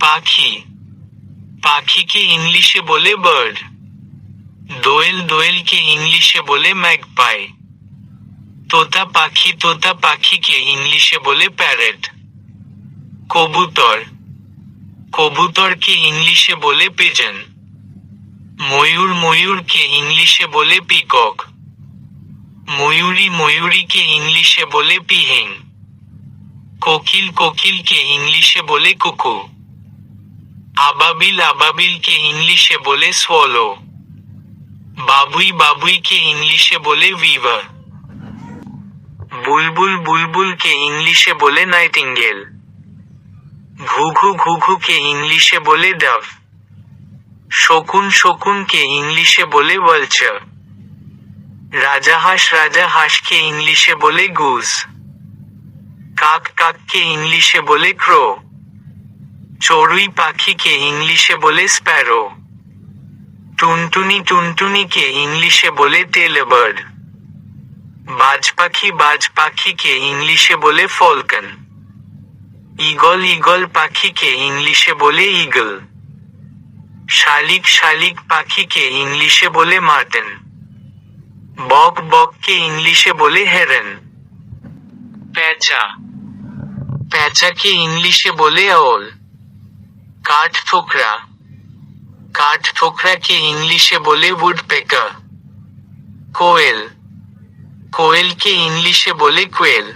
পাখি, পাখিকে ইংলিশে বলে বার্ড। দোয়েল, দোয়েলকে ইংলিশে বলে ম্যাগপাই। তোতা পাখি, তোতা পাখিকে ইংলিশে বলে প্যারট। কবুতর, কবুতরকে ইংলিশে বলে পিজন। ময়ূর, ময়ূরকে ইংলিশে বলে পিকক। ময়ূরী, ময়ূরীকে ইংলিশে বলে পিহেং। কোকিল, কোকিলকে ইংলিশে বলে কুকু। আবাবিল, আবাবিলকে ইংলিশে বলে সোয়ালো। বাবুই, বাবুইকে ইংলিশে বলে ভিভার। বুলবুল, বুলবুলকে ইংলিশে বলে নাইটিঙ্গেল। ঘুঘু, ঘুঘুকে ইংলিশে বলে ডাভ। শকুন, শকুনকে ইংলিশে বলে ভালচার। রাজাহাঁস, রাজাহাঁসকে ইংলিশে বলে গুজ। কাক, কাককে ইংলিশে বলে ক্রো। চড়ুই পাখিকে ইংলিশে বলে স্প্যারো। টুনটুনি, টুনটুনিকে ইংলিশে বলে টেলবার্ড। বাজ পাখি, বাজ পাখিকে ইংলিশে বলে ফলকন। ঈগল, ঈগল পাখিকে ইংলিশে বলে ঈগল। শালিক, শালিক পাখিকে ইংলিশে বলে মার্টিন। বক, বককে ইংলিশে বলে হেরন। প্যাঁচা, প্যাঁচাকে ইংলিশে বলে আওল। কাঠ ঠোকরা, কাঠ ঠোকরাকে ইংলিশে বলে উডপেকার। কোয়েল, কোয়েলকে ইংলিশে বলে কোয়েল।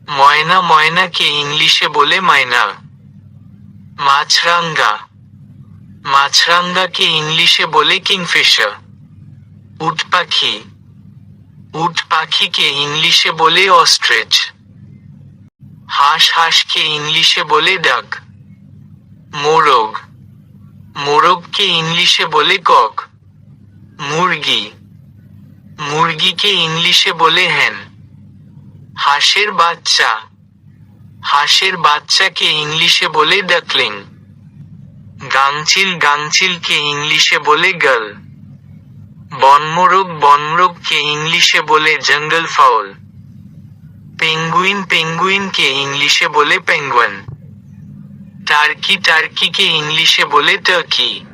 ময়না, ময়নাকে ইংলিশে বলে মাইনা। মাছরাঙা, মাছরাঙাকে ইংলিশে বলে কিংফিশার। উট পাখি, উট পাখিকে ইংলিশে বলে অস্ট্রিচ। হাঁস, হাঁসকে ইংলিশে বলে ডাক। মোরগ, মোরগকে ইংলিশে বলে কক। মুরগি, মুরগিকে ইংলিশে বলে হেন। হাঁসের বাচ্চা, হাঁসের বাচ্চাকে ইংলিশে বলে ডাকলিং। গাংচিল, গাংচিলকে ইংলিশে বলে গাল। বনমোরগ, বনমোরগকে ইংলিশে বলে জঙ্গল ফাউল। পেঙ্গুইন, পেঙ্গুইনকে ইংলিশে বলে পেঙ্গুইন। টার্কি, টার্কিকে ইংলিশে বলে টার্কি।